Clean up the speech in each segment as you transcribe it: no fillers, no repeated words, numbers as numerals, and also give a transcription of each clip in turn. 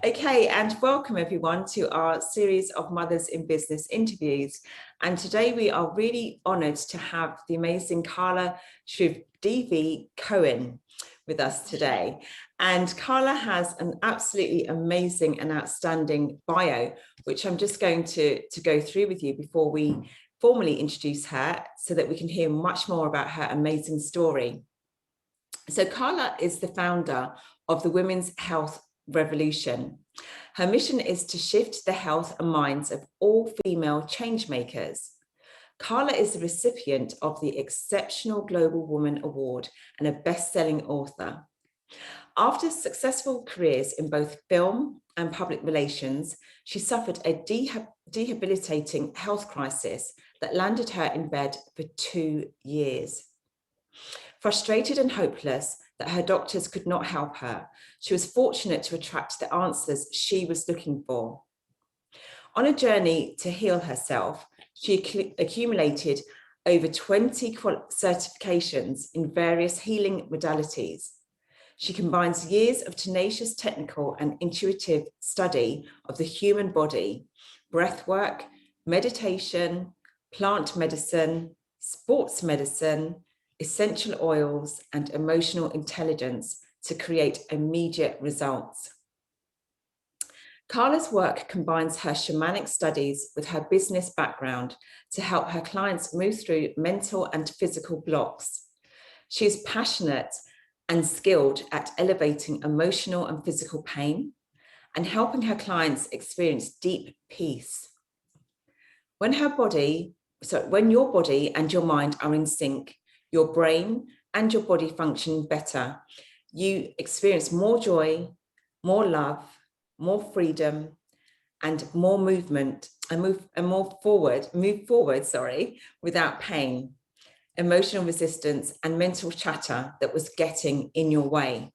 Okay, and welcome everyone to our series of Mothers in Business interviews. And today we are really honoured to have the amazing Carla Sridevi Cohen with us today. And Carla has an absolutely amazing and outstanding bio, which I'm just going to go through with you before we formally introduce her so that we can hear much more about her amazing story. So Carla is the founder of the Women's Health Revolution. Her mission is to shift the health and minds of all female changemakers. Carla is the recipient of the Exceptional Global Woman Award and a best-selling author. After successful careers in both film and public relations, she suffered a debilitating health crisis that landed her in bed for 2 years. Frustrated and hopeless that her doctors could not help her, she was fortunate to attract the answers she was looking for. On a journey to heal herself, she accumulated over 20 certifications in various healing modalities. She combines years of tenacious technical and intuitive study of the human body, breath work, meditation, plant medicine, sports medicine, essential oils, and emotional intelligence to create immediate results. Carla's work combines her shamanic studies with her business background to help her clients move through mental and physical blocks. She is passionate and skilled at elevating emotional and physical pain and helping her clients experience deep peace. When your body and your mind are in sync, your brain and your body function better. You experience more joy, more love, more freedom, and more movement, and move forward, without pain, emotional resistance, and mental chatter that was getting in your way.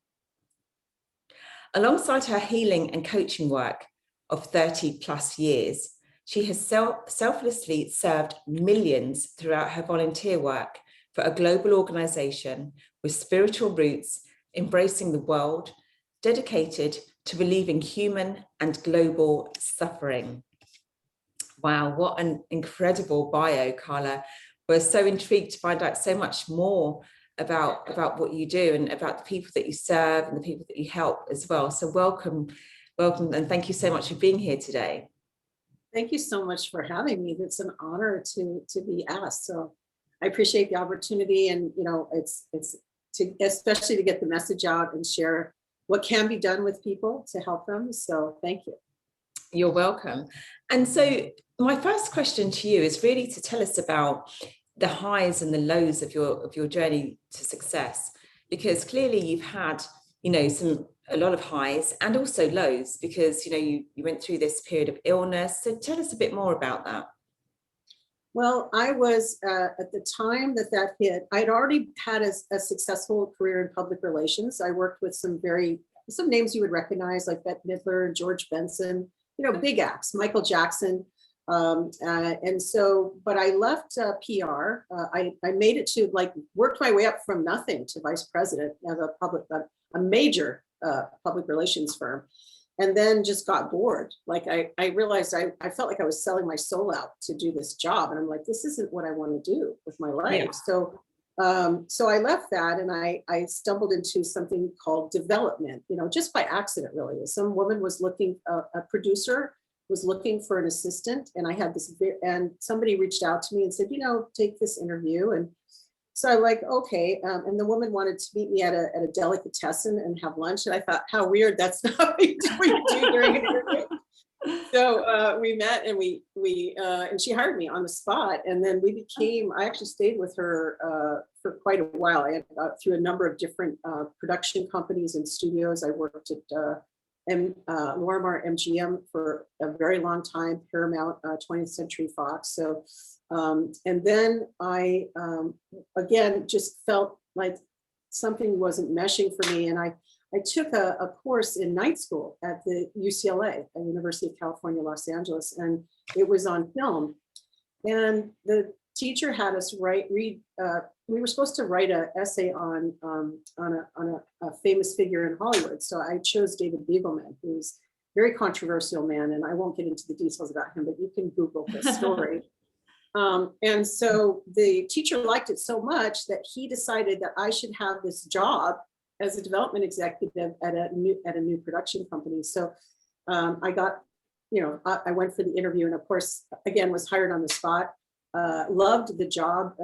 Alongside her healing and coaching work of 30 plus years, she has selflessly served millions throughout her volunteer work for a global organization with spiritual roots, embracing the world, dedicated to relieving human and global suffering. Wow, what an incredible bio, Carla. We're so intrigued to find out so much more about what you do and about the people that you serve and the people that you help as well. So welcome, and thank you so much for being here today. Thank you so much for having me. It's an honor to be asked. So I appreciate the opportunity, and it's especially to get the message out and share what can be done with people to help them. So thank you. You're welcome. And so my first question to you is really to tell us about the highs and the lows of your journey to success, because clearly you've had a lot of highs and also lows, because you went through this period of illness. So tell us a bit more about that. Well, I was at the time that hit, I'd already had a successful career in public relations. I worked with some names you would recognize, like Bette Midler and George Benson, big acts, Michael Jackson. And so, but I left PR. I made it to worked my way up from nothing to vice president of a major public relations firm. And then just got bored. I realized I felt like I was selling my soul out to do this job. And I'm like, this isn't what I want to do with my life. Yeah. So I left that, and I stumbled into something called development, just by accident, really. Some woman was looking, a producer was looking for an assistant. And I had and somebody reached out to me and said, take this interview. And so I'm like, okay. And the woman wanted to meet me at a delicatessen and have lunch. And I thought, how weird, that's not what you do during an interview. So we met, and and she hired me on the spot. And then I actually stayed with her for quite a while. I had through a number of different production companies and studios. I worked at Lorimar MGM for a very long time, Paramount, 20th Century Fox. So, and then I, again, just felt like something wasn't meshing for me. And I took a course in night school at the UCLA, at the University of California, Los Angeles, and it was on film. And the teacher had us read. We were supposed to write an essay on a famous figure in Hollywood. So I chose David Beagleman, who's very controversial man, and I won't get into the details about him, but you can Google his story. And so the teacher liked it so much that he decided that I should have this job as a development executive at a new production company. So I got, I went for the interview, and of course, again, was hired on the spot. Loved the job,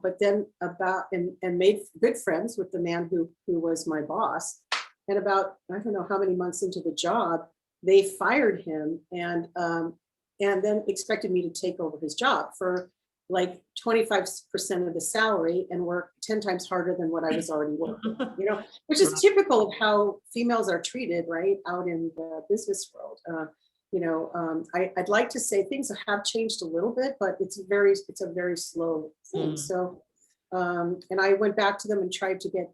but then and made good friends with the man who was my boss. And about, I don't know how many months into the job, they fired him and then expected me to take over his job for like 25% of the salary and work 10 times harder than what I was already working, which is typical of how females are treated, right, out in the business world. I'd like to say things have changed a little bit, but it's a very slow thing. So, and I went back to them and tried to get,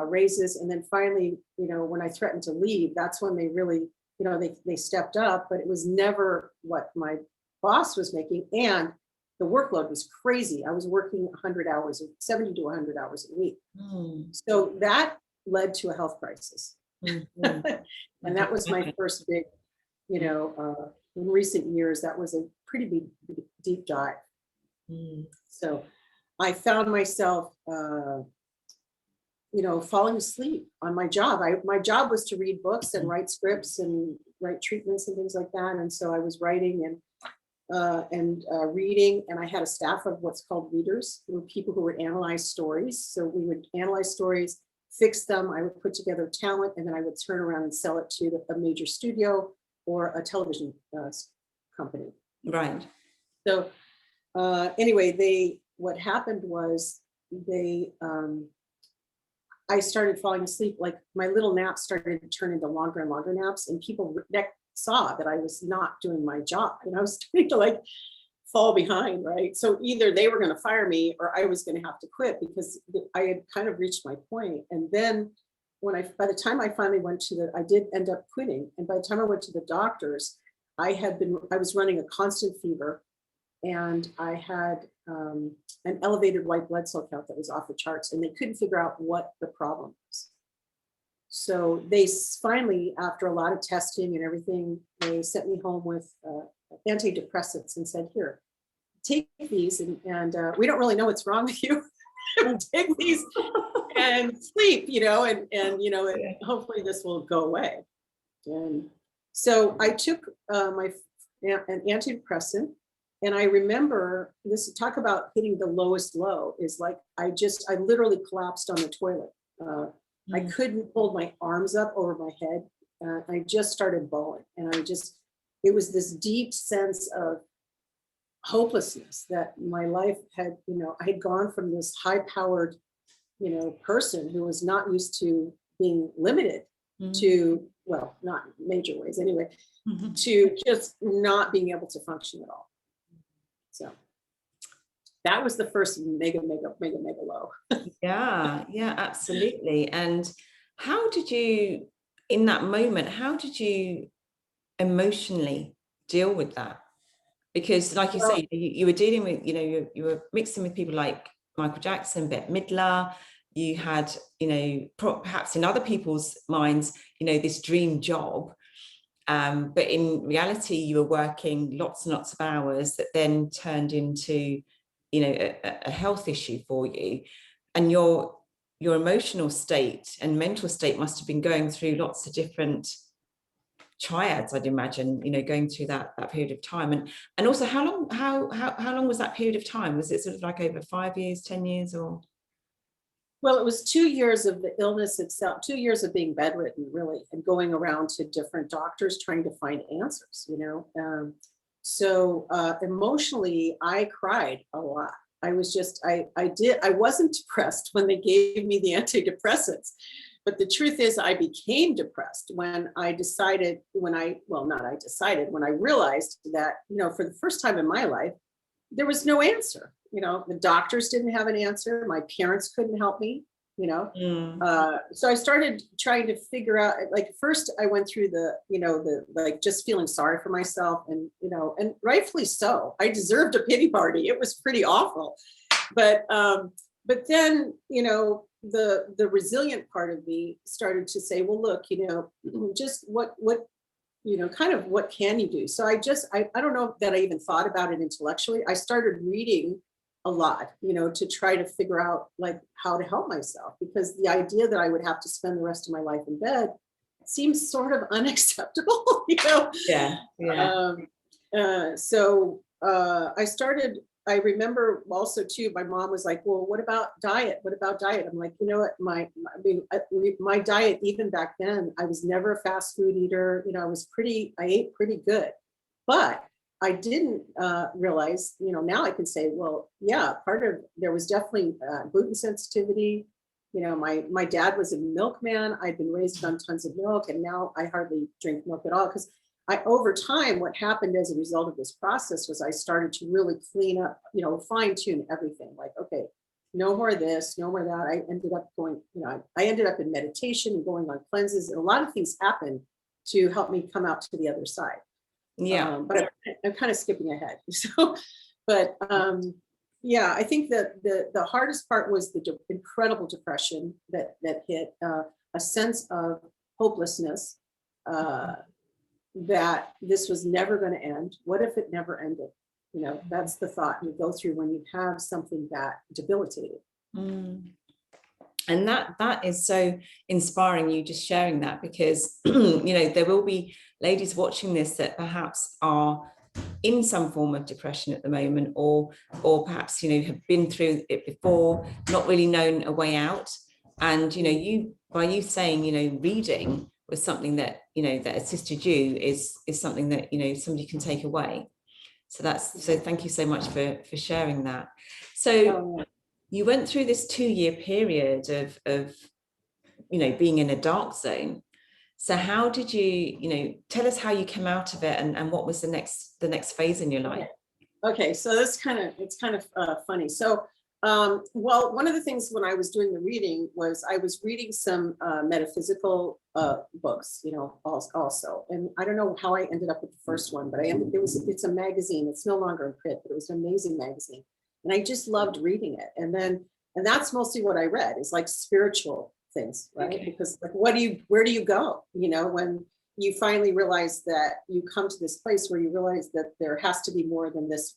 raises. And then finally, when I threatened to leave, that's when they really, they stepped up, but it was never what my boss was making. And the workload was crazy. I was working 70 to 100 hours a week. So that led to a health crisis. And that was my first big, in recent years, that was a pretty big, deep dive. So I found myself, falling asleep on my job. My job was to read books and write scripts and write treatments and things like that. And so I was writing and reading, and I had a staff of what's called readers, who were people who would analyze stories. So we would analyze stories, fix them. I would put together talent, and then I would turn around and sell it to a major studio or a television company. Right. So anyway, what happened was I started falling asleep. Like my little naps started to turn into longer and longer naps, and people saw that I was not doing my job, and I was starting to fall behind, right? So either they were going to fire me or I was going to have to quit, because I had kind of reached my point. And then by the time I finally I did end up quitting. And by the time I went to the doctors, I was running a constant fever, and I had an elevated white blood cell count that was off the charts, and they couldn't figure out what the problem was. So they finally, after a lot of testing and everything, they sent me home with antidepressants and said, here, take these, and we don't really know what's wrong with you. Take these and sleep, and hopefully this will go away. And so I took an antidepressant, and I remember this, talk about hitting the lowest low, is like, I literally collapsed on the toilet. I couldn't hold my arms up over my head. I just started bawling, and it was this deep sense of hopelessness that my life had, I had gone from this high-powered, person who was not used to being limited to, well, not in major ways anyway, to just not being able to function at all. So that was the first mega low. Yeah, absolutely. And how did you, in that moment, emotionally deal with that? Because like you say, you were dealing with, you were mixing with people like Michael Jackson, Bette Midler. You had, perhaps in other people's minds, this dream job. But in reality, you were working lots and lots of hours that then turned into, a health issue for you. And your emotional state and mental state must have been going through lots of different triads, I'd imagine, going through that period of time. And also, how long was that period of time? Was it sort of like over 5 years, 10 years, or? Well, it was 2 years of the illness itself, 2 years of being bedridden, really, and going around to different doctors trying to find answers, So emotionally, I cried a lot. I was I wasn't depressed when they gave me the antidepressants. But the truth is, I became depressed when I realized that, for the first time in my life, there was no answer. The doctors didn't have an answer. My parents couldn't help me, So I started trying to figure out, first I went through just feeling sorry for myself, and, and rightfully so. I deserved a pity party. It was pretty awful. But then, the resilient part of me started to say, well, look, just what kind of what can you do? So I don't know that I even thought about it intellectually. I started reading a lot, to try to figure out like how to help myself, because the idea that I would have to spend the rest of my life in bed seems sort of unacceptable, Yeah. I remember also too, my mom was like, well, what about diet? What about diet? I'm like, you know what, my diet, even back then, I was never a fast food eater. I ate pretty good, but I didn't realize, now I can say, well, yeah, there was definitely gluten sensitivity. My dad was a milkman. I'd been raised on tons of milk, and now I hardly drink milk at all, because over time, what happened as a result of this process was I started to really clean up, fine tune everything. Like, okay, no more of this, no more of that. I ended up in meditation and going on cleanses, and a lot of things happened to help me come out to the other side. Yeah. But I'm kind of skipping ahead. Yeah, I think that the hardest part was the incredible depression that hit, a sense of hopelessness, that this was never going to end. What if it never ended? That's the thought you go through when you have something that debilitating. And that is so inspiring, you just sharing that, because there will be ladies watching this that perhaps are in some form of depression at the moment, or perhaps have been through it before, not really known a way out. And by you saying reading was something that that assisted you is something that somebody can take away. So thank you so much for sharing that. So you went through this 2-year period of being in a dark zone. So how did you tell us how you came out of it, and what was the next phase in your life? Okay, so it's kind of funny. So well, one of the things when I was doing the reading was I was reading some metaphysical books, also. And I don't know how I ended up with the first one, but it's a magazine. It's no longer in print, but it was an amazing magazine. And I just loved reading it. And that's mostly what I read, is like spiritual things, right? Okay. Because like, where do you go? When you finally realize that you come to this place where you realize that there has to be more than this,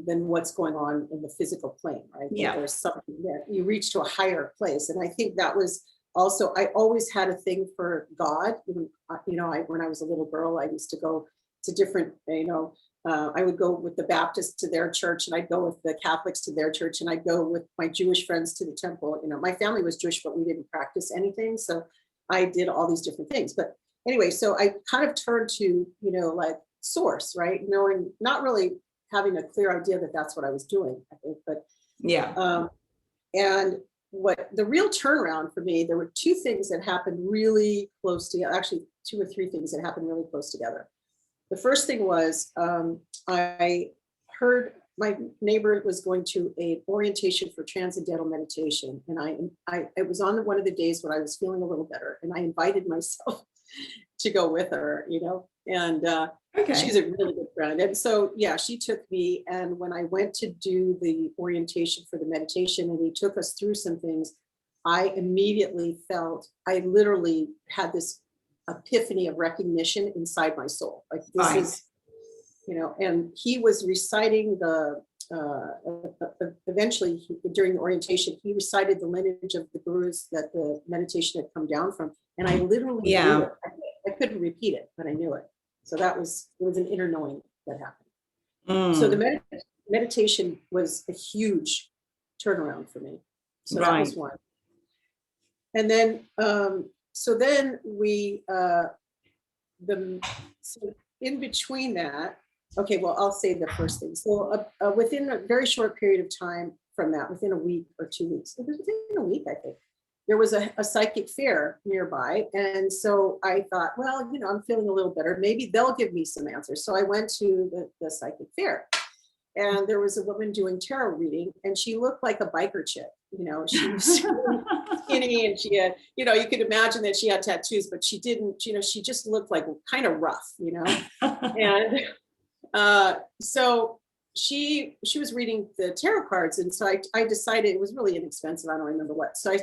than what's going on in the physical plane, right? Yeah. There's something that you reach to a higher place. And I think that was also, I always had a thing for God. When I was a little girl, I used to go to different, I would go with the Baptists to their church, and I'd go with the Catholics to their church, and I'd go with my Jewish friends to the temple. My family was Jewish, but we didn't practice anything. So I did all these different things. But anyway, so I kind of turned to, like source, right? Knowing, not really having a clear idea that that's what I was doing, I think, but yeah. And what the real turnaround for me, there were 2 things that happened really close together, actually 2 or 3 things that happened really close together. The first thing was I heard my neighbor was going to an orientation for transcendental meditation. And it was on one of the days when I was feeling a little better, and I invited myself to go with her, and okay. She's a really good friend. And so, yeah, she took me. And when I went to do the orientation for the meditation, and he took us through some things, I immediately felt, I literally had this epiphany of recognition inside my soul. Like this is, and he was reciting eventually during the orientation, he recited the lineage of the gurus that the meditation had come down from. And I literally knew it. I couldn't repeat it, but I knew it. So it was an inner knowing that happened. So the meditation was a huge turnaround for me. So that was one. And then, so in between that, okay, well, I'll say the first thing. So within a very short period of time from that, within a week or 2 weeks, it was within a week, I think, there was a psychic fair nearby. And so I thought, well, I'm feeling a little better. Maybe they'll give me some answers. So I went to the psychic fair, and there was a woman doing tarot reading, and she looked like a biker chick. She was skinny, and she had, you could imagine that she had tattoos, but she didn't, she just looked like kind of rough, and so she was reading the tarot cards. And so I decided, it was really inexpensive, I don't remember what. So I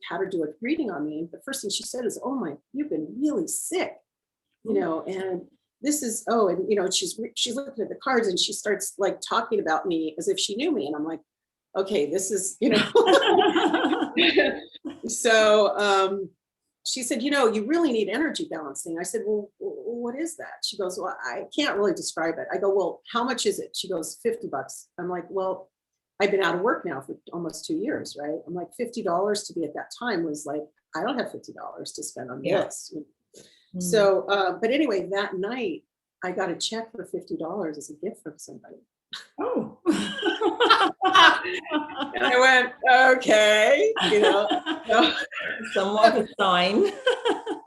had her do a reading on me. And the first thing she said is, oh my, you've been really sick. and this is, and she's looking at the cards and she starts like talking about me as if she knew me. And I'm like, okay, this is, so she said, you really need energy balancing. I said, well, what is that? She goes, well, I can't really describe it. I go, well, how much is it? She goes, $50. I'm like, well, I've been out of work now for almost 2 years, right? I'm like, $50 to me at that time was like, I don't have $50 to spend on this. So, but anyway, that night I got a check for $50 as a gift from somebody. Oh. And I went, okay, somewhat of a sign.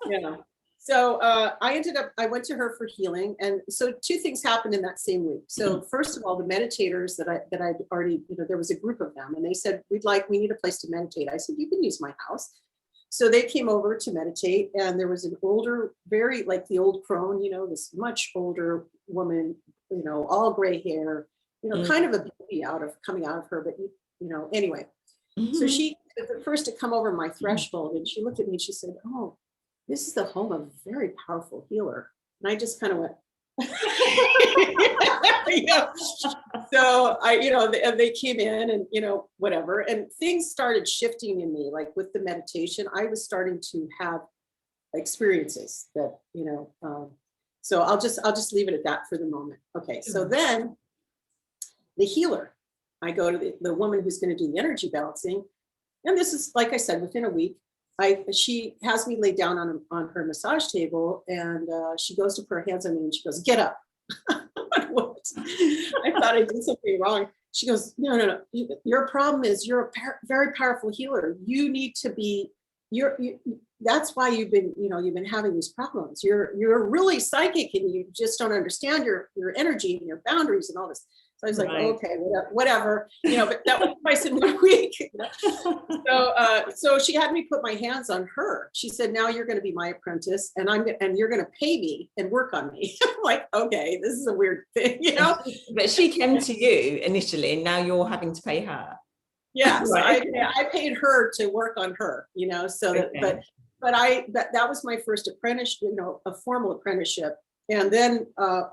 Yeah. So I went to her for healing. And so 2 things happened in that same week. So first of all, the meditators that I'd already, there was a group of them and they said, we need a place to meditate. I said, you can use my house. So they came over to meditate and there was an older, very like the old crone, this much older woman, all gray hair, kind of a baby coming out of her, but anyway. So she was the first to come over my threshold and she looked at me and she said, oh, this is the home of a very powerful healer. And I just kind of went, So and they came in and, whatever, and things started shifting in me, like with the meditation, I was starting to have experiences that, so I'll just leave it at that for the moment. Okay. So then the healer, I go to the woman who's going to do the energy balancing. And this is, like I said, within a week, she has me lay down on her massage table and she goes to put her hands on me and she goes, get up. What? I thought I did something wrong. She goes, no. Your problem is you're a very powerful healer. You need to be, that's why you've been having these problems. You're really psychic and you just don't understand your energy and your boundaries and all this. So I was like, okay, whatever, but that was twice in 1 week. So she had me put my hands on her. She said, now you're going to be my apprentice and you're going to pay me and work on me. I'm like, okay, this is a weird thing, But she came to you initially and now you're having to pay her. Yeah. So I paid her to work on her, so that, that was my first apprenticeship, a formal apprenticeship. And then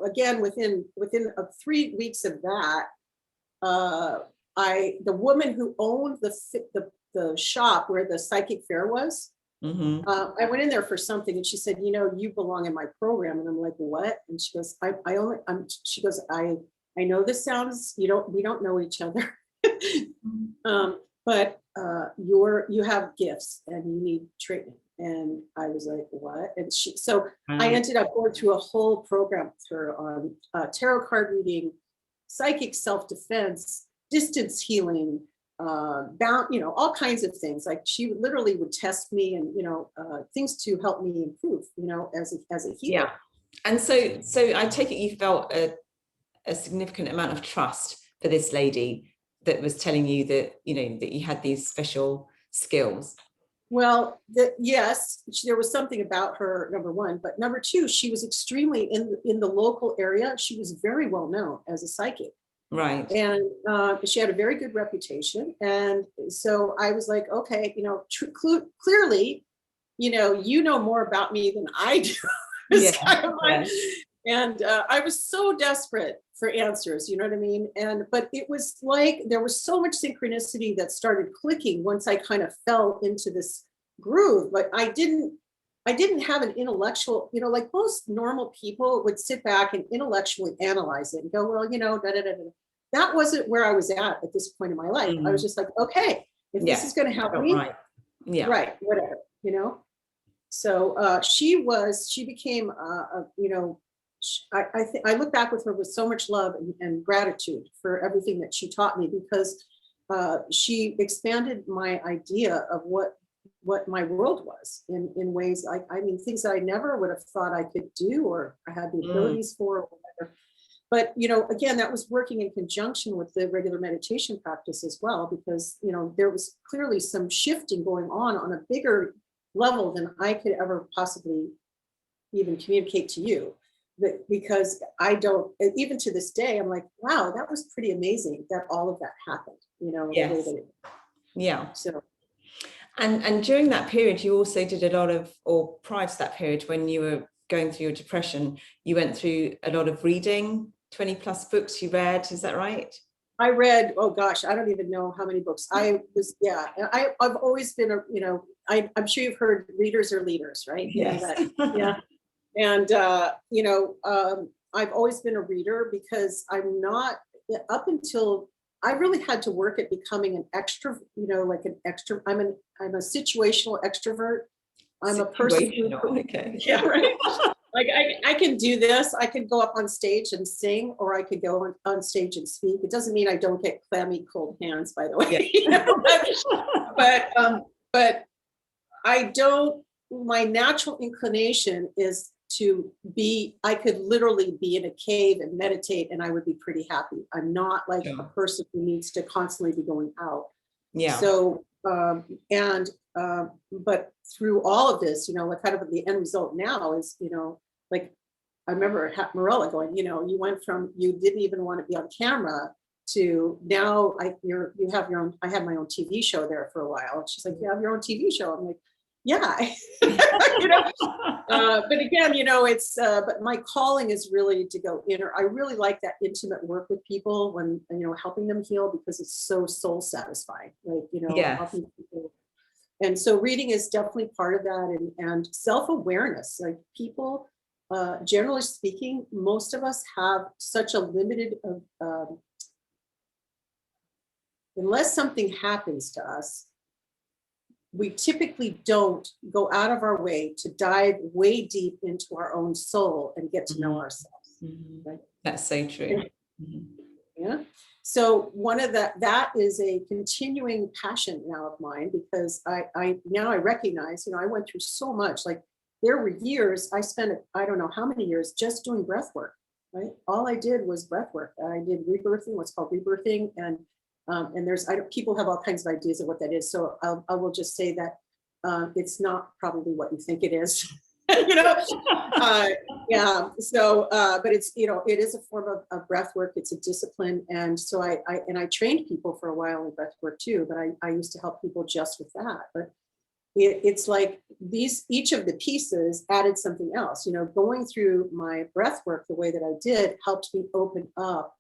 again, within 3 weeks of that, the woman who owned the shop where the psychic fair was, I went in there for something and she said, you belong in my program. And I'm like, what? And she goes, she goes, I know this sounds, we don't know each other, but you have gifts and you need training. And I was like, what? And I ended up going through a whole program with her on tarot card reading, psychic self-defense, distance healing, all kinds of things. Like she literally would test me and, things to help me improve, as a healer. Yeah. And so I take it you felt a significant amount of trust for this lady that was telling you that, that you had these special skills. Well, yes, there was something about her, number one, but number two, she was extremely in the local area. She was very well known as a psychic. Right. And she had a very good reputation. And so I was like, okay, clearly, you know more about me than I do. And I was so desperate for answers, you know what I mean? But it was like, there was so much synchronicity that started clicking once I kind of fell into this groove, but I didn't have an intellectual, like most normal people would sit back and intellectually analyze it and go, well, that wasn't where I was at this point in my life. I was just like, okay, if this is going to help me, right, whatever, So she became, I look back with her with so much love and gratitude for everything that she taught me, because she expanded my idea of what my world was in ways things that I never would have thought I could do or I had the abilities for or whatever. But, again, that was working in conjunction with the regular meditation practice as well, because, there was clearly some shifting going on a bigger level than I could ever possibly even communicate to you. Because I don't, even to this day, I'm like, wow, that was pretty amazing that all of that happened, Yes. Yeah. So. And during that period, you also did a lot of, or prior to that period, when you were going through your depression, you went through a lot of reading, 20 plus books you read, is that right? I read, oh gosh, I don't even know how many books. I've always been I'm sure you've heard readers are leaders, right? You know Yes. that, yeah. And, I've always been a reader because I'm not, up until I really had to work at becoming an extra, I'm a situational extrovert. I'm a person who, Situational, okay. yeah, right. Like I can do this. I could go up on stage and sing, or I could go on stage and speak. It doesn't mean I don't get clammy, cold hands, by the way. Yeah. But I don't. My natural inclination is to be. I could literally be in a cave and meditate, and I would be pretty happy. I'm not like a person who needs to constantly be going out. Yeah. So but through all of this, like kind of the end result now is, like I remember Marella going, you went from you didn't even want to be on camera to now you have your own. I had my own TV show there for a while. She's like, you have your own TV show. I'm like, yeah, but again, it's but my calling is really to go inner. I really like that intimate work with people when helping them heal, because it's so soul satisfying. Like Yes. helping people. And so reading is definitely part of that, and self-awareness. Like people, generally speaking, most of us have such a limited, unless something happens to us, we typically don't go out of our way to dive way deep into our own soul and get to know ourselves. Mm-hmm. Right? That's so true. Yeah. So one of that is a continuing passion now of mine, because I now I recognize, I went through so much. Like there were years I spent, I don't know how many years just doing breath work, right? All I did was breath work. I did rebirthing, what's called rebirthing. And people have all kinds of ideas of what that is. So I will just say that it's not probably what you think it is. Yeah. So, but it's, it is a form of breath work. It's a discipline. And so I trained people for a while in breath work too, but I used to help people just with that. But it's like each of the pieces added something else, going through my breath work the way that I did helped me open up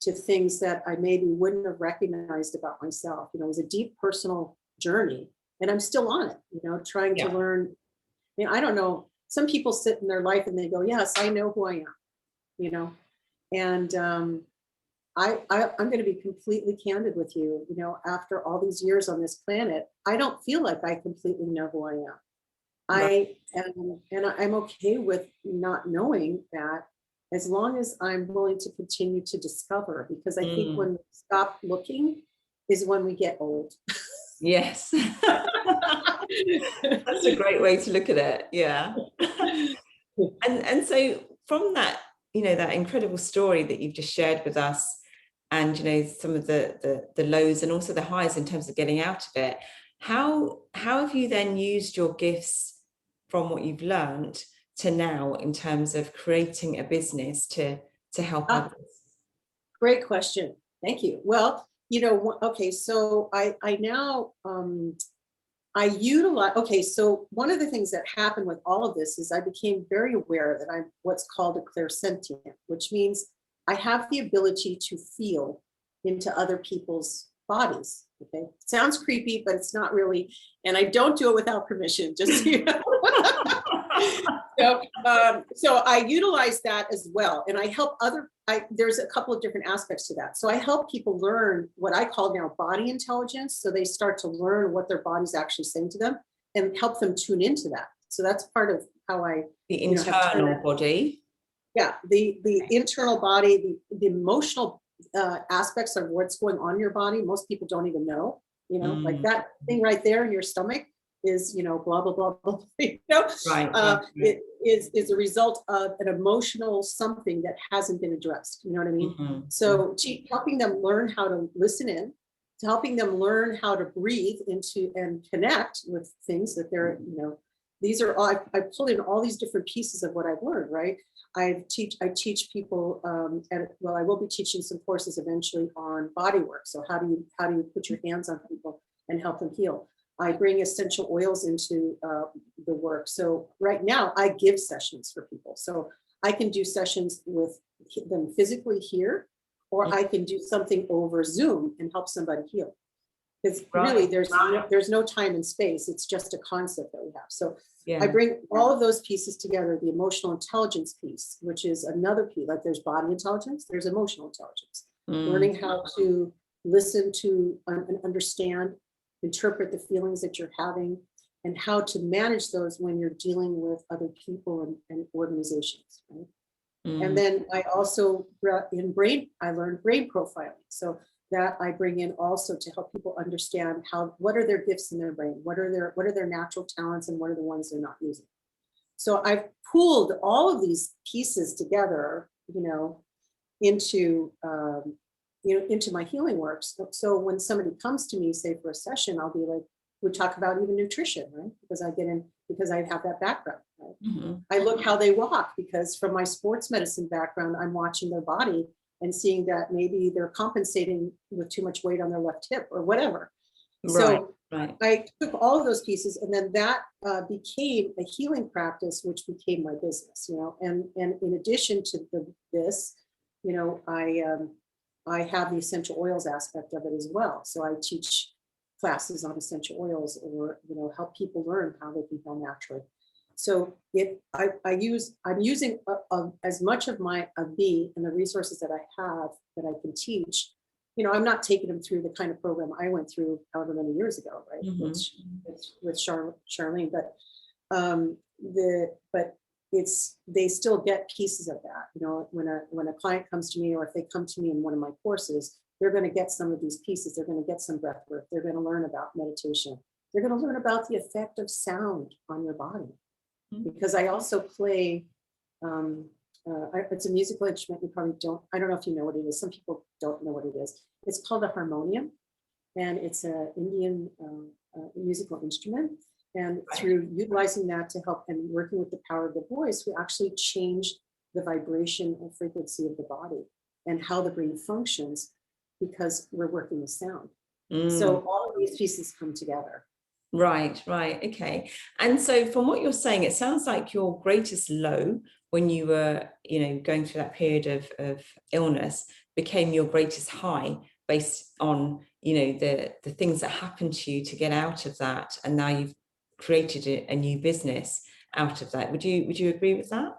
to things that I maybe wouldn't have recognized about myself. It was a deep personal journey, and I'm still on it, trying to learn. I don't know. Some people sit in their life and they go, yes, I know who I am, and I'm going to be completely candid with you. After all these years on this planet, I don't feel like I completely know who I am. Right. And I'm okay with not knowing that, as long as I'm willing to continue to discover, because I think when we stop looking is when we get old. Yes. That's a great way to look at it. Yeah. And so from that, that incredible story that you've just shared with us, and some of the lows and also the highs in terms of getting out of it, how have you then used your gifts from what you've learned to now in terms of creating a business to help others? Great question. Thank you. Well, okay, so I now I utilize, okay, so one of the things that happened with all of this is I became very aware that I'm what's called a clairsentient, which means I have the ability to feel into other people's bodies. Okay, sounds creepy, but it's not really, and I don't do it without permission, just so you know. So I utilize that as well, and I help there's a couple of different aspects to that. So I help people learn what I call now body intelligence. So they start to learn what their body's actually saying to them and help them tune into that. So that's part of how the internal body. Yeah, the internal body, the emotional aspects of what's going on in your body. Most people don't even know, like that thing right there in your stomach is, blah, blah, blah, blah, Right. It is a result of an emotional something that hasn't been addressed. You know what I mean? Mm-hmm. So helping them learn how to listen in, to helping them learn how to breathe into and connect with things that they're, these are all, I pulled in all these different pieces of what I've learned, right? I teach people, I will be teaching some courses eventually on body work. So how do you put your hands on people and help them heal? I bring essential oils into the work. So right now I give sessions for people. So I can do sessions with them physically here, or I can do something over Zoom and help somebody heal. Because really there's no time and space. It's just a concept that we have. So I bring all of those pieces together, the emotional intelligence piece, which is another piece. Like there's body intelligence, there's emotional intelligence. Learning how to listen to and understand, interpret the feelings that you're having, and how to manage those when you're dealing with other people and organizations, right? And then I also I learned brain profiling. So that I bring in also to help people understand what are their gifts in their brain, what are their natural talents, and what are the ones they're not using. So I've pooled all of these pieces together, into into my healing work. So when somebody comes to me, say for a session, I'll be like, we talk about even nutrition, right? Because I have that background, right? I look how they walk, because from my sports medicine background, I'm watching their body and seeing that maybe they're compensating with too much weight on their left hip or whatever. So I took all of those pieces, and then that became a healing practice, which became my business, and in addition to this, I have the essential oils aspect of it as well. So I teach classes on essential oils, or help people learn how they can heal naturally. So I'm using as much of me and the resources that I have that I can teach. I'm not taking them through the kind of program I went through however many years ago, right? With Charlene, but they still get pieces of that. When a client comes to me, or if they come to me in one of my courses, they're going to get some of these pieces. They're going to get some breath work. They're going to learn about meditation. They're going to learn about the effect of sound on your body. Because I also play, it's a musical instrument. You probably I don't know if you know what it is. Some people don't know what it is. It's called a harmonium, and it's an Indian musical instrument. And through utilizing that to help and working with the power of the voice, we actually change the vibration and frequency of the body and how the brain functions, because we're working with sound. So all of these pieces come together. Right. Okay. And so from what you're saying, it sounds like your greatest low when you were, going through that period of illness became your greatest high, based on, the things that happened to you to get out of that. And now you've created a new business out of that. Would you agree with that?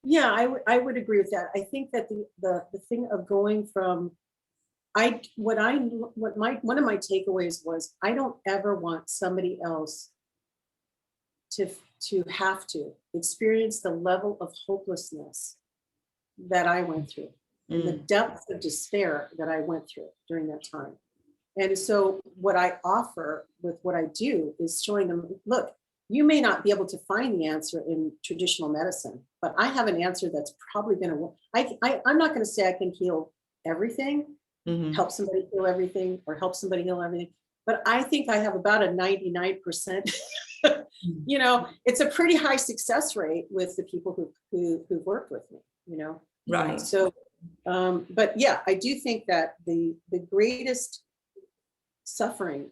Yeah, I would agree with that. I think that the thing of going from one of my takeaways was, I don't ever want somebody else to have to experience the level of hopelessness that I went through, and the depth of despair that I went through during that time. And so what I offer with what I do is showing them, look, you may not be able to find the answer in traditional medicine, but I have an answer that's probably going to work. I'm not going to say I can heal everything, help somebody heal everything, or help somebody heal everything. But I think I have about a 99%, it's a pretty high success rate with the people who've worked with me, Right. So, but yeah, I do think that the greatest suffering,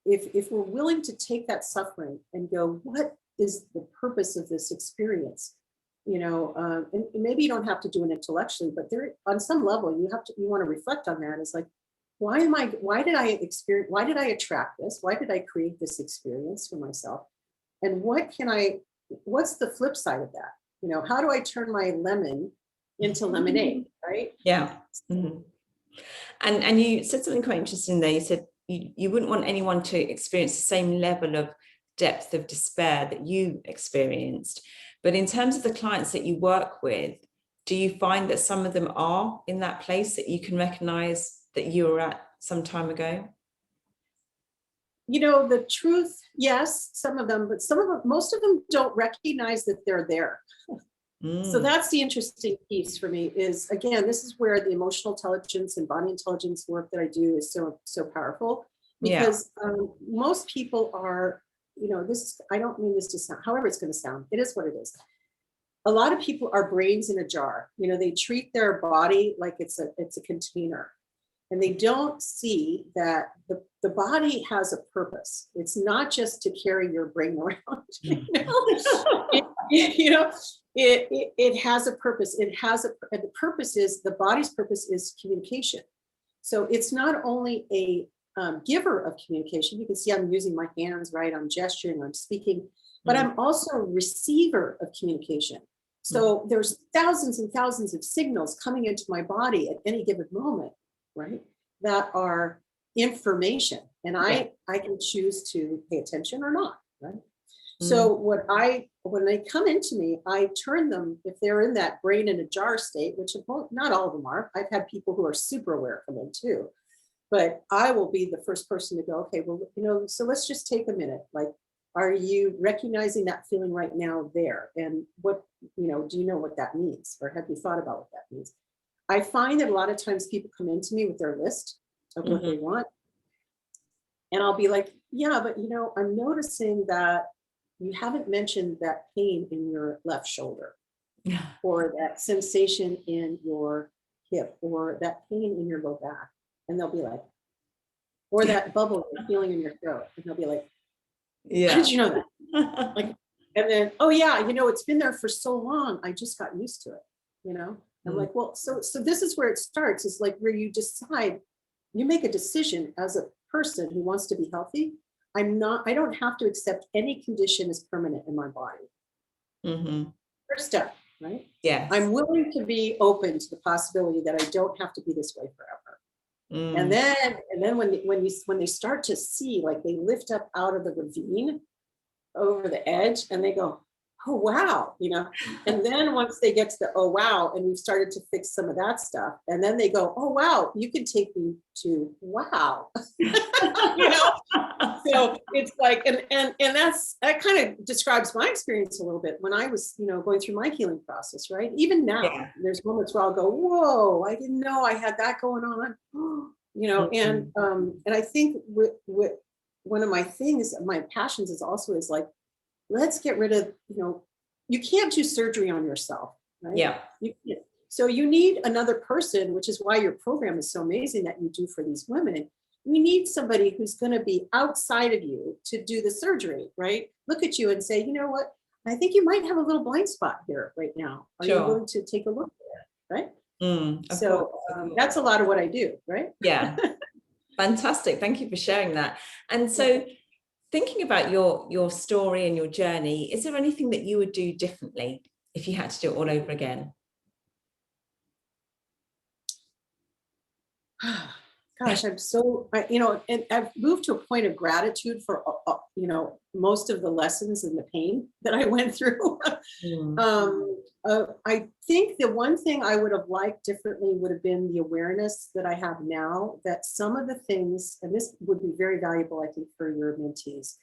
if we're willing to take that suffering and go, what is the purpose of this experience? And maybe you don't have to do it intellectually, but there, on some level, you want to reflect on that. It's like, why did I attract this? Why did I create this experience for myself? And what's the flip side of that? How do I turn my lemon into lemonade, right? Yeah. And you said something quite interesting there. You said you wouldn't want anyone to experience the same level of depth of despair that you experienced. But in terms of the clients that you work with, do you find that some of them are in that place that you can recognize that you were at some time ago? The truth, yes, some of them, but most of them don't recognize that they're there. So that's the interesting piece for me is, again, this is where the emotional intelligence and body intelligence work that I do is so powerful, because most people are, I don't mean this to sound, however it's going to sound, it is what it is. A lot of people are brains in a jar. They treat their body like it's a container. And they don't see that the body has a purpose. It's not just to carry your brain around. It has a purpose. And the purpose is, the body's purpose is communication. So it's not only a giver of communication. You can see I'm using my hands, right? I'm gesturing, I'm speaking, but I'm also a receiver of communication. So there's thousands and thousands of signals coming into my body at any given moment, right? That are information, and I can choose to pay attention or not, right? So when they come into me, I turn them, if they're in that brain in a jar state, which not all of them are. I've had people who are super aware come in too, but I will be the first person to go, okay, well, so let's just take a minute. Like, are you recognizing that feeling right now there? And what, do you know what that means? Or have you thought about what that means? I find that a lot of times people come into me with their list of what they want. And I'll be like, yeah, but I'm noticing that you haven't mentioned that pain in your left shoulder, or that sensation in your hip, or that pain in your low back. And they'll be like, or that bubble you're feeling in your throat. And they'll be like, how did you know that? Like, and then, oh yeah, it's been there for so long. I just got used to it, I'm like, well, so this is where it starts. It's like where you decide, you make a decision as a person who wants to be healthy. I don't have to accept any condition as permanent in my body. First step, right? Yeah. I'm willing to be open to the possibility that I don't have to be this way forever. And then when they start to see, like, they lift up out of the ravine over the edge, and they go, oh wow, and then once they get to the oh wow, and we've started to fix some of that stuff, and then they go, oh wow, you can take me to wow. So it's like, and that kind of describes my experience a little bit when I was going through my healing process, right? Even now there's moments where I'll go, whoa, I didn't know I had that going on. And I think with one of my things, my passions is like, let's get rid of, you can't do surgery on yourself, right? Yeah. So you need another person, which is why your program is so amazing that you do for these women. You need somebody who's going to be outside of you to do the surgery, right? Look at you and say, you know what? I think you might have a little blind spot here right now. Are you going to take a look at it, right? So that's a lot of what I do, right? Yeah. Fantastic. Thank you for sharing that. And so thinking about your story and your journey, is there anything that you would do differently if you had to do it all over again? Gosh, and I've moved to a point of gratitude for, most of the lessons and the pain that I went through. I think the one thing I would have liked differently would have been the awareness that I have now, that some of the things, and this would be very valuable, I think, for your mentees,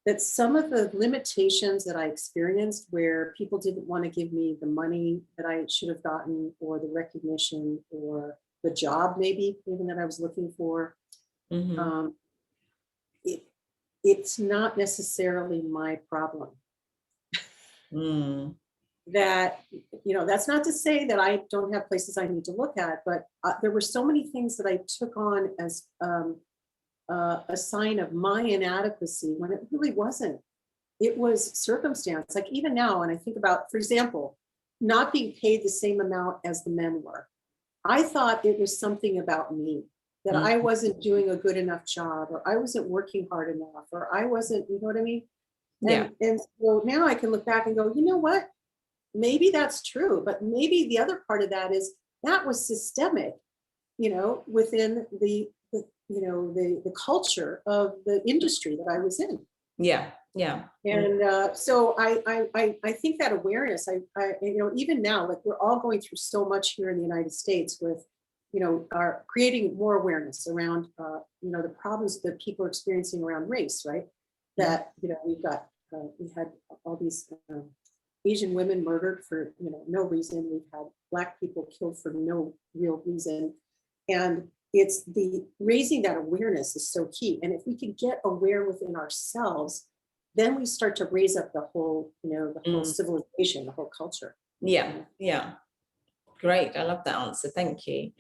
that some of the limitations that I experienced, where people didn't want to give me the money that I should have gotten, or the recognition, or the job maybe even that I was looking for, it's not necessarily my problem. That, that's not to say that I don't have places I need to look at, but there were so many things that I took on as a sign of my inadequacy when it really wasn't. It was circumstance. Like even now, when I think about, for example, not being paid the same amount as the men were, I thought it was something about me, that I wasn't doing a good enough job, or I wasn't working hard enough, or I wasn't, you know what I mean? And so now I can look back and go, you know what? Maybe that's true, but maybe the other part of that is that was systemic, within the culture of the industry that I was in. Yeah. And so I think that awareness, I even now, like, we're all going through so much here in the United States with, are creating more awareness around, the problems that people are experiencing around race, right? That, we had all these Asian women murdered for, no reason. We've had Black people killed for no real reason. And it's the raising that awareness is so key. And if we can get aware within ourselves, then we start to raise up the whole, the whole civilization, the whole culture. Yeah. Great. I love that answer. Thank you.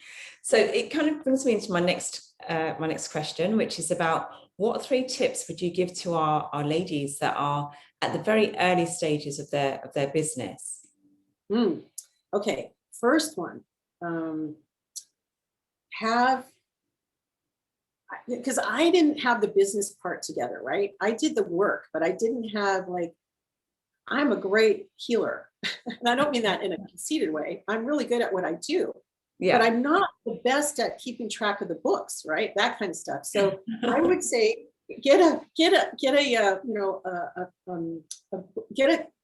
So it kind of brings me into my next question, which is about what 3 tips would you give to our ladies that are at the very early stages of their business? Okay. First one, because I didn't have the business part together, right? I did the work, but I didn't have I'm a great healer. And I don't mean that in a conceited way. I'm really good at what I do, but I'm not the best at keeping track of the books, right? That kind of stuff. So I would say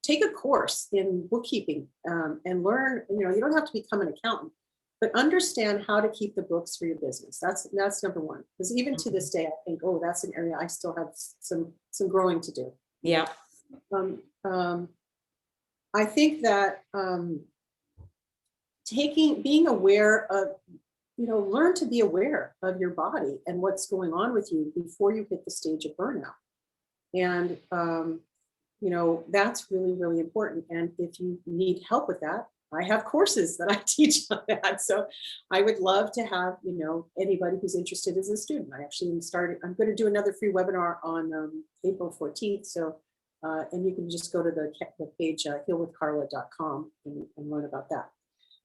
take a course in bookkeeping and learn. You don't have to become an accountant, but understand how to keep the books for your business. That's number one. Because even to this day, I think, oh, that's an area I still have some growing to do. Yeah. I think that being aware of, learn to be aware of your body and what's going on with you before you hit the stage of burnout. And, that's really, really important. And if you need help with that, I have courses that I teach on that. So I would love to have, anybody who's interested as a student. I'm going to do another free webinar on April 14th. So, and you can just go to the page, healwithcarla.com and learn about that.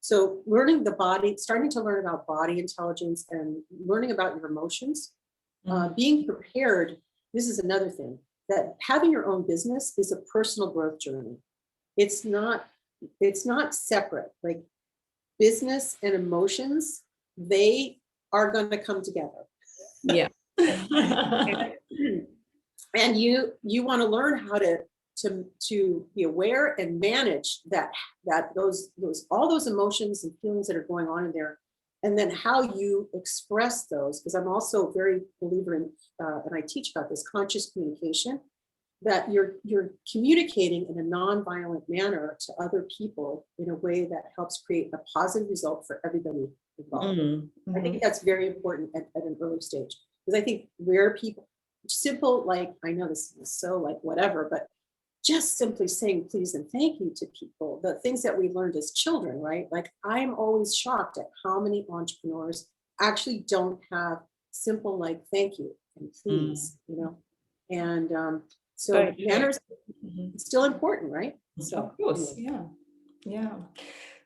So learning the body, starting to learn about body intelligence and learning about your emotions, being prepared. This is another thing, that having your own business is a personal growth journey. It's not separate. Like business and emotions, they are going to come together. Yeah. And you want to learn how to be aware and manage all those emotions and feelings that are going on in there, and then how you express those. Because I'm also a very believer in, and I teach about this, conscious communication, that you're communicating in a non-violent manner to other people in a way that helps create a positive result for everybody involved. Mm-hmm. I think that's very important at an early stage, because I think where people simple, I know this is so whatever, but just simply saying please and thank you to people, the things that we learned as children, right? I'm always shocked at how many entrepreneurs actually don't have simple thank you and please, and so manners is still important, right? So of course, yeah.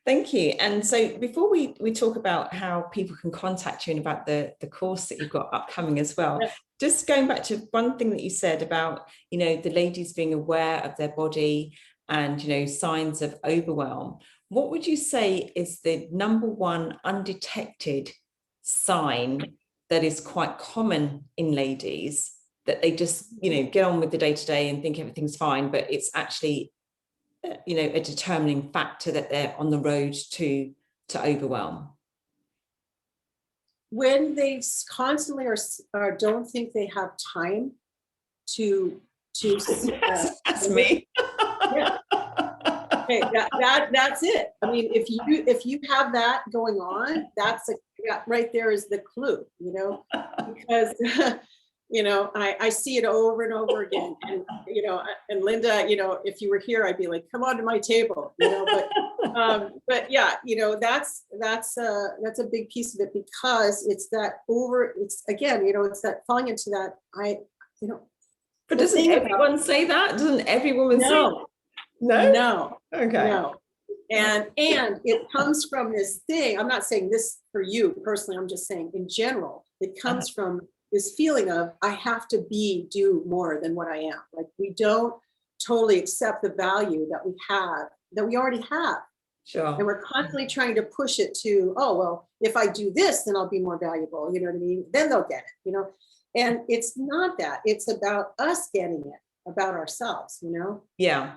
Thank you. And so before we talk about how people can contact you and about the course that you've got upcoming as well, just going back to one thing that you said about, the ladies being aware of their body and, signs of overwhelm, what would you say is the number one undetected sign that is quite common in ladies, that they just, get on with the day-to-day and think everything's fine, but it's actually a determining factor that they're on the road to overwhelm? When they constantly are don't think they have time to that's me. Yeah. Okay, that's it. I mean, if you have that going on, that's right there is the clue, because I see it over and over again. And, and Linda, if you were here, I'd be like, come on to my table, but yeah, that's a big piece of it, because it's that falling into that, But doesn't everyone say that? Doesn't every woman say that? No. Okay. No. And it comes from this thing. I'm not saying this for you personally. I'm just saying in general, it comes from this feeling of I have to do more than what I am. We don't totally accept the value that we already have. Sure. And we're constantly trying to push it to, oh, well, if I do this, then I'll be more valuable. You know what I mean? Then they'll get it, And it's not that. It's about us getting it, about ourselves, Yeah.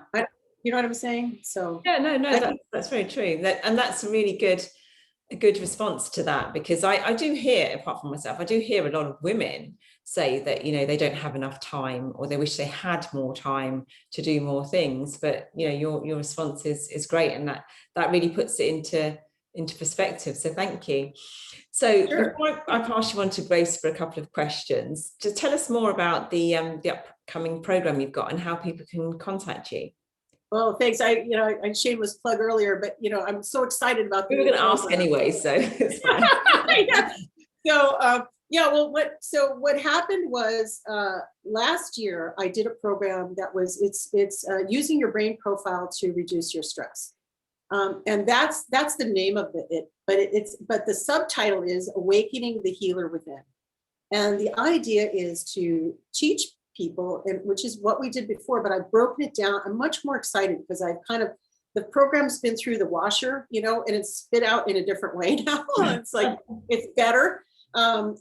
You know what I'm saying? So yeah, no, that's very true. And that's a really good response to that, because I do hear, apart from myself, I do hear a lot of women say that, they don't have enough time, or they wish they had more time to do more things. But, your response is great. And that really puts it into perspective. So thank you. So sure. Before I pass you on to Grace for a couple of questions, just tell us more about the upcoming program you've got and how people can contact you. Well, thanks. I shameless plug earlier, but I'm so excited about the We were new going to ask program. anyway, so it's fine. Yeah. So, what happened was last year I did a program that was it's using your brain profile to reduce your stress, and that's the name of it. But the subtitle is Awakening the Healer Within, and the idea is to teach people, and which is what we did before, but I've broken it down. I'm much more excited because the program's been through the washer, and it's spit out in a different way now. It's like, it's better. And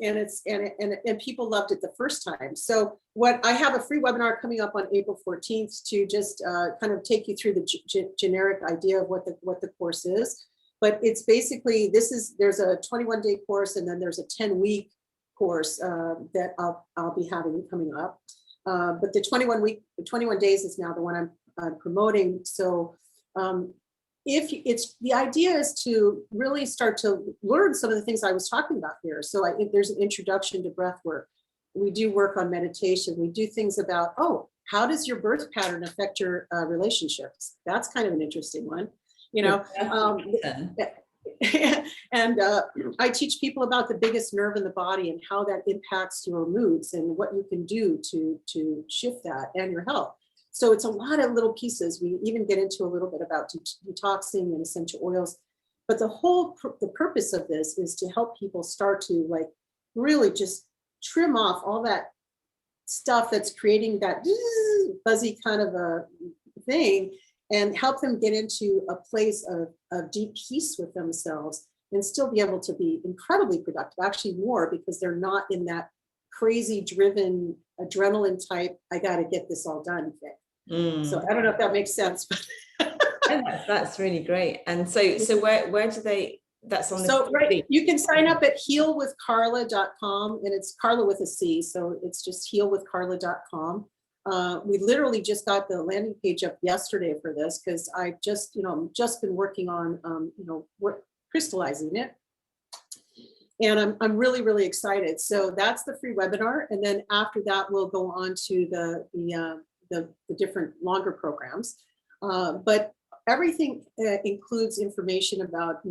people loved it the first time. So I have a free webinar coming up on April 14th to just kind of take you through the generic idea of what the course is. But it's basically, there's a 21-day course, and then there's a 10-week course that I'll be having coming up. But the 21 days is now the one I'm promoting. So the idea is to really start to learn some of the things I was talking about here. So there's an introduction to breath work. We do work on meditation. We do things about, how does your birth pattern affect your relationships? That's kind of an interesting one, And I teach people about the biggest nerve in the body and how that impacts your moods and what you can do to shift that and your health. So it's a lot of little pieces. We even get into a little bit about detoxing and essential oils. But the purpose of this is to help people start to really just trim off all that stuff that's creating that fuzzy kind of a thing, and help them get into a place of deep peace with themselves and still be able to be incredibly productive, actually more, because they're not in that crazy driven adrenaline type, I got to get this all done thing. So I don't know if that makes sense, but that's really great. And so where do they, that's on so right, you can sign up at healwithcarla.com, and it's Carla with a C, so it's just healwithcarla.com. We literally just got the landing page up yesterday for this, because I've just been working on crystallizing it, and I'm really, really excited. So that's the free webinar, and then after that we'll go on to the different longer programs, but everything includes information about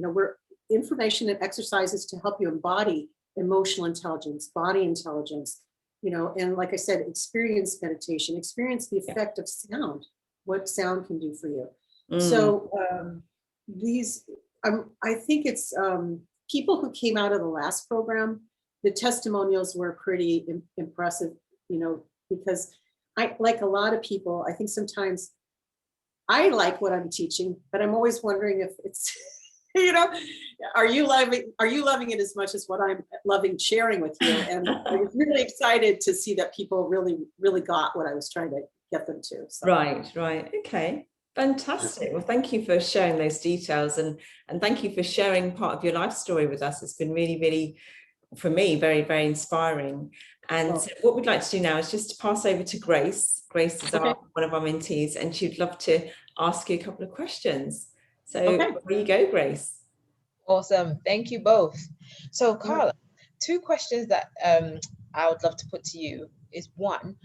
information and exercises to help you embody emotional intelligence, body intelligence, and like I said, experience meditation, experience the effect of sound, what sound can do for you. So I think it's people who came out of the last program, the testimonials were pretty impressive, because like a lot of people, I think sometimes I like what I'm teaching, but I'm always wondering if it's, are you loving it as much as what I'm loving sharing with you? And I was really excited to see that people really, really got what I was trying to get them to. So. Right. Okay. Fantastic. Well, thank you for sharing those details, and thank you for sharing part of your life story with us. It's been really, really, for me, very, very inspiring. And so what we'd like to do now is just to pass over to Grace. Grace is one of our mentees, and she'd love to ask you a couple of questions. So there you go, Grace. Awesome. Thank you both. So Carla, two questions that I would love to put to you is, one,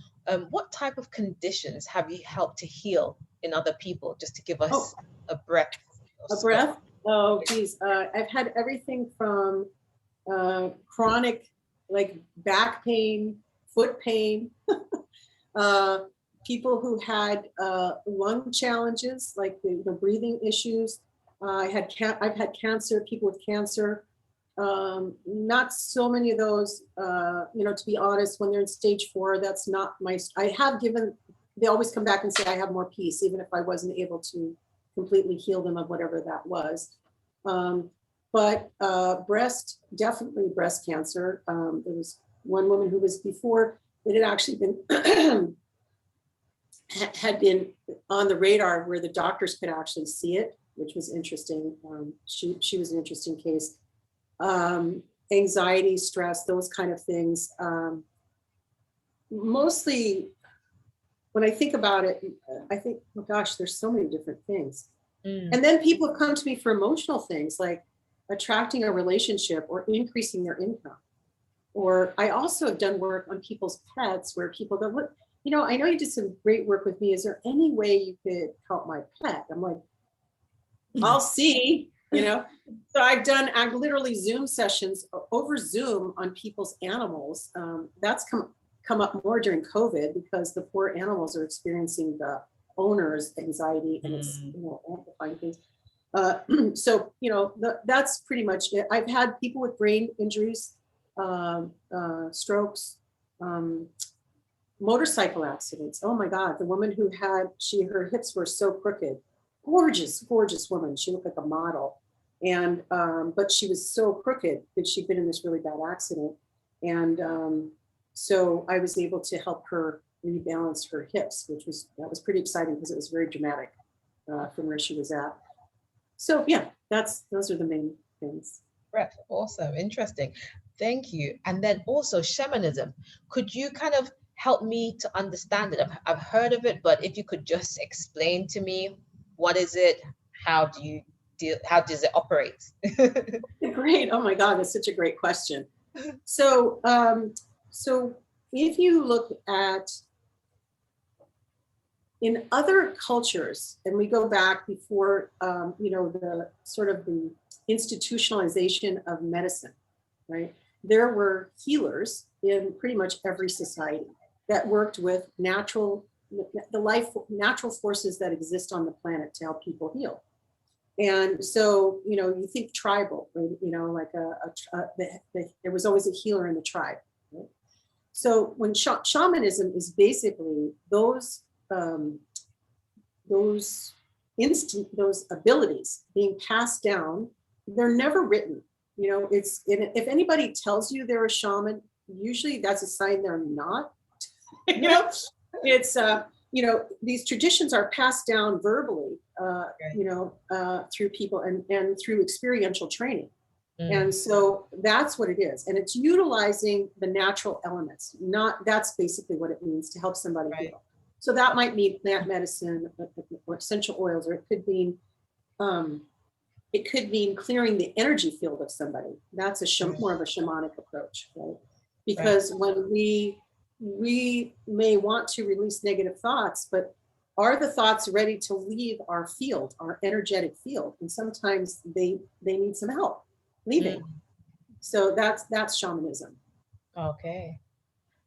what type of conditions have you helped to heal in other people? Just to give us a breath. Oh, geez. I've had everything from chronic, like back pain, foot pain, people who had lung challenges, like the breathing issues. I've had cancer, people with cancer. Not so many of those, to be honest, when they're in stage 4, that's not they always come back and say, I have more peace, even if I wasn't able to completely heal them of whatever that was. But definitely breast cancer. There was one woman who was before it had actually been, had been on the radar where the doctors could actually see it, which was interesting. She was an interesting case. Anxiety, stress, those kind of things. Mostly, when I think about it, I think, oh gosh, there's so many different things. And then people have come to me for emotional things like attracting a relationship or increasing their income. Or I also have done work on people's pets where people go, look, I know you did some great work with me. Is there any way you could help my pet? I'm like, I'll see, So I've literally Zoom sessions over Zoom on people's animals. That's come up more during COVID because the poor animals are experiencing the owner's anxiety, and it's, amplifying things. So, that's pretty much it. I've had people with brain injuries, strokes, motorcycle accidents. Oh my God, the woman who had, her hips were so crooked, gorgeous woman. She looked like a model. And, but she was so crooked that she'd been in this really bad accident. And so I was able to help her rebalance her hips, that was pretty exciting because it was very dramatic from where she was at. So yeah, those are the main things. Right. Awesome. Interesting. Thank you. And then also shamanism. Could you kind of help me to understand it? I've heard of it, but if you could just explain to me, what is it? How does it operate? Great. Oh my God, that's such a great question. So, so if you look at in other cultures, and we go back before, the sort of the institutionalization of medicine, right? There were healers in pretty much every society that worked with natural forces that exist on the planet to help people heal. And so, you think tribal, like there was always a healer in the tribe. Right? So when shamanism is basically those abilities being passed down, they're never written. If anybody tells you they're a shaman, usually that's a sign they're not. It's these traditions are passed down verbally, through people and through experiential training. And so that's what it is. And it's utilizing the natural elements. That's basically what it means to help somebody heal. So that might mean plant medicine or essential oils, or it could mean clearing the energy field of somebody. That's more of a shamanic approach, right? Because when we may want to release negative thoughts, but are the thoughts ready to leave our field, our energetic field? And sometimes they need some help leaving. So that's shamanism. Okay.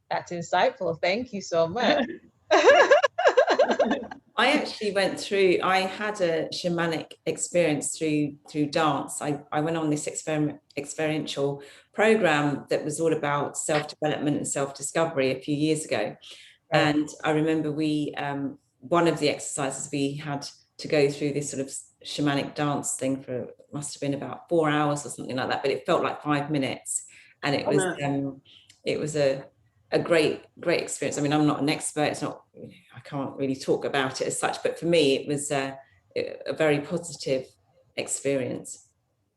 That's insightful. Thank you so much. I actually I had a shamanic experience through dance. I went on this experiential program that was all about self-development and self-discovery a few years ago. And I remember one of the exercises we had to go through this sort of shamanic dance thing must have been about 4 hours or something like that, but it felt like 5 minutes. And it was a great experience. I mean, I'm not an expert. I can't really talk about it as such, but for me, it was a very positive experience.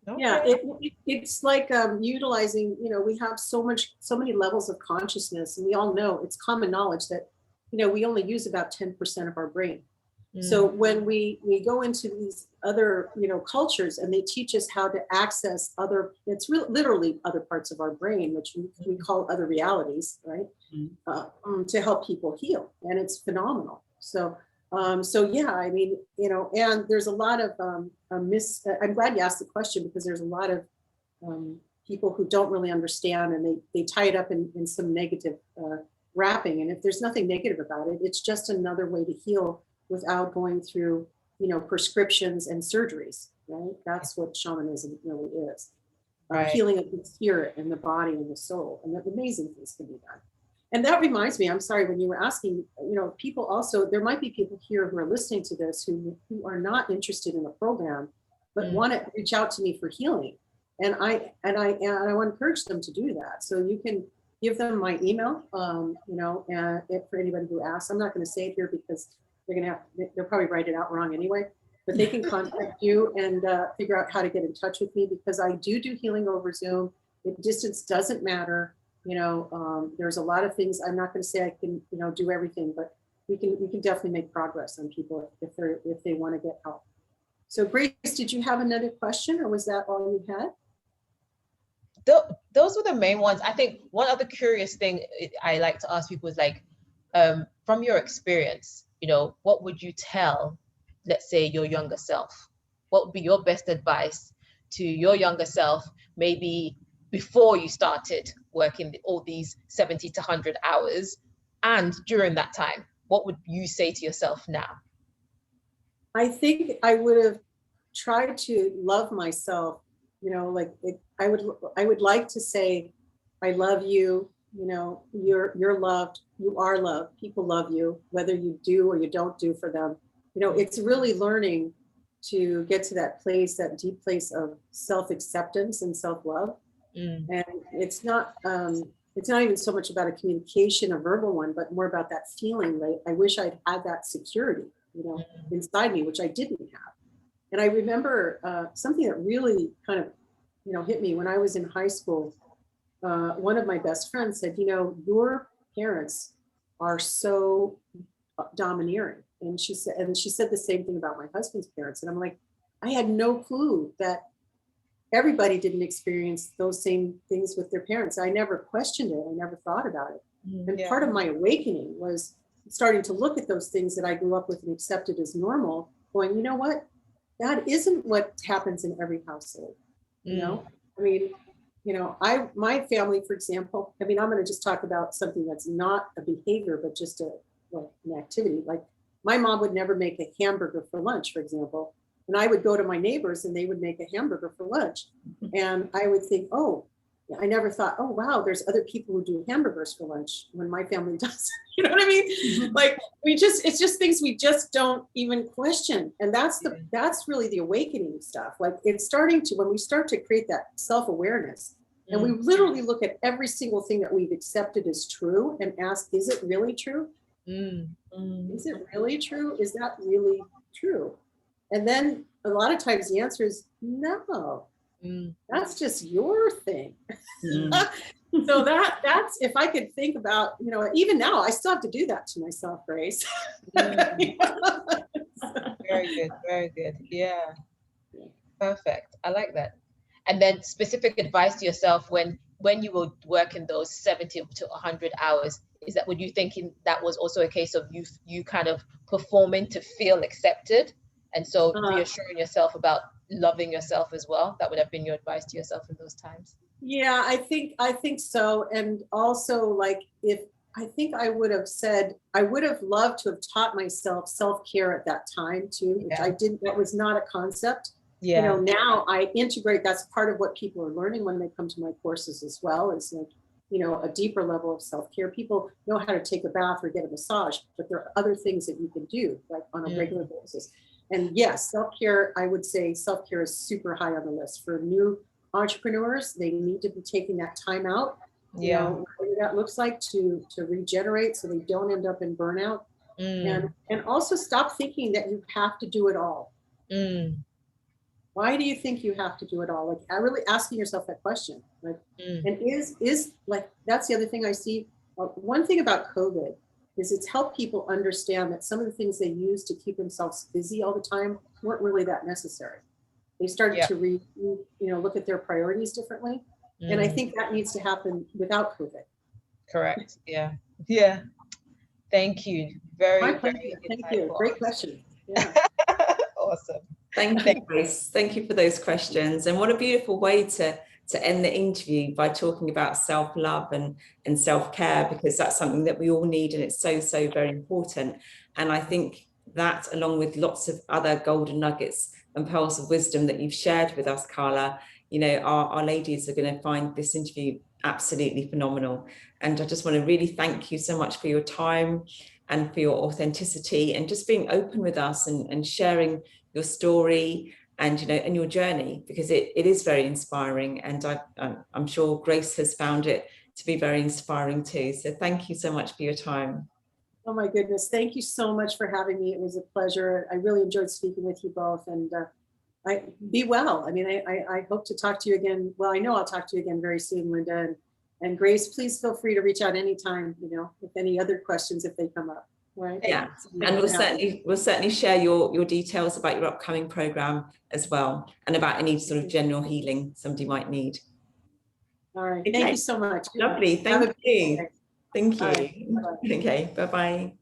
Okay. Yeah, it's like utilizing, we have so many levels of consciousness, and we all know, it's common knowledge that, we only use about 10% of our brain. So when we go into these other, cultures, and they teach us how to access it's literally other parts of our brain, which we call other realities, right? To help people heal. And it's phenomenal. So yeah, I mean, and there's a lot of I'm glad you asked the question, because there's a lot of people who don't really understand, and they tie it up in some negative wrapping. And if there's nothing negative about it, it's just another way to heal without going through, prescriptions and surgeries, right? That's what shamanism really is. Healing of the spirit and the body and the soul, and the amazing things can be done. And that reminds me, I'm sorry, when you were asking, people also, there might be people here who are listening to this who are not interested in the program, but want to reach out to me for healing. And I want to encourage them to do that. So you can give them my email, and for anybody who asks. I'm not going to say it here because they'll probably write it out wrong anyway, but they can contact you and figure out how to get in touch with me, because I do healing over Zoom. The distance doesn't matter. There's a lot of things. I'm not going to say I can, do everything, but we can definitely make progress on people if they want to get help. So Grace, did you have another question, or was that all you had? Those were the main ones. I think one other curious thing I like to ask people is like, from your experience, what would you tell, let's say, your younger self? What would be your best advice to your younger self, maybe before you started working all these 70 to 100 hours, and during that time? What would you say to yourself now? I think I would have tried to love myself, I would like to say, I love you, you're loved, you are loved, people love you, whether you do or you don't do for them. It's really learning to get to that place, that deep place of self-acceptance and self-love. And it's not even so much about a communication, a verbal one, but more about that feeling. Like, I wish I'd had that security, inside me, which I didn't have. And I remember something that really kind of, hit me when I was in high school. One of my best friends said, your parents are so domineering. And she said the same thing about my husband's parents. And I'm like, I had no clue that everybody didn't experience those same things with their parents. I never questioned it. I never thought about it. And part of my awakening was starting to look at those things that I grew up with and accepted as normal, going, you know what? That isn't what happens in every household. My family, for example, I'm going to just talk about something that's not a behavior, but just an activity. Like, my mom would never make a hamburger for lunch, for example. And I would go to my neighbors and they would make a hamburger for lunch. And I would think, I never thought, oh, wow, there's other people who do hamburgers for lunch when my family does. You know what I mean? Like, it's just things we just don't even question. And that's really the awakening stuff. Like, it's when we start to create that self-awareness, and we literally look at every single thing that we've accepted as true and ask, is it really true? Is it really true? Is that really true? And then a lot of times the answer is no. That's just your thing. So that's, if I could think about, even now I still have to do that to myself, Grace. Very good. Very good. Yeah. Perfect. I like that. And then specific advice to yourself when you were working those 70 to 100 hours, were you thinking that was also a case of you kind of performing to feel accepted? And so reassuring yourself about loving yourself as well. That would have been your advice to yourself in those times. Yeah, I think so. And also, I would have said, I would have loved to have taught myself self-care at that time too, which I didn't. That was not a concept. Yeah. Now I integrate. That's part of what people are learning when they come to my courses as well. Is a deeper level of self-care. People know how to take a bath or get a massage, but there are other things that you can do, like, on a regular basis. And yes, self-care, I would say self-care is super high on the list for new entrepreneurs. They need to be taking that time out, whatever that looks like, to regenerate so they don't end up in burnout. And also stop thinking that you have to do it all. Why do you think you have to do it all? Like, really asking yourself that question. Like, and is like, that's the other thing I see. One thing about COVID is it's helped people understand that some of the things they use to keep themselves busy all the time weren't really that necessary. They started to look at their priorities differently. And I think that needs to happen without COVID. Correct. Yeah. Yeah. Thank you. Very Thank you. Great question. Yeah. Awesome. Thank you, Grace. Thank you for those questions. And what a beautiful way to end the interview by talking about self-love and self-care, because that's something that we all need, and it's so very important. And I think that, along with lots of other golden nuggets and pearls of wisdom that you've shared with us, Carla, our ladies are going to find this interview absolutely phenomenal. And I just want to really thank you so much for your time and for your authenticity and just being open with us and sharing your story and and your journey, because it is very inspiring, and I'm sure Grace has found it to be very inspiring too. So thank you so much for your time. Oh my goodness, thank you so much for having me. It was a pleasure. I really enjoyed speaking with you both, and be well. I mean, I hope to talk to you again. Well, I know I'll talk to you again very soon, Linda, and Grace. Please feel free to reach out anytime. With any other questions if they come up. Right. Yeah, and we'll certainly share your details about your upcoming program as well, and about any sort of general healing somebody might need. All right. Thank you so much. Lovely. Thank you. Thank you. Right. Okay. Bye-bye.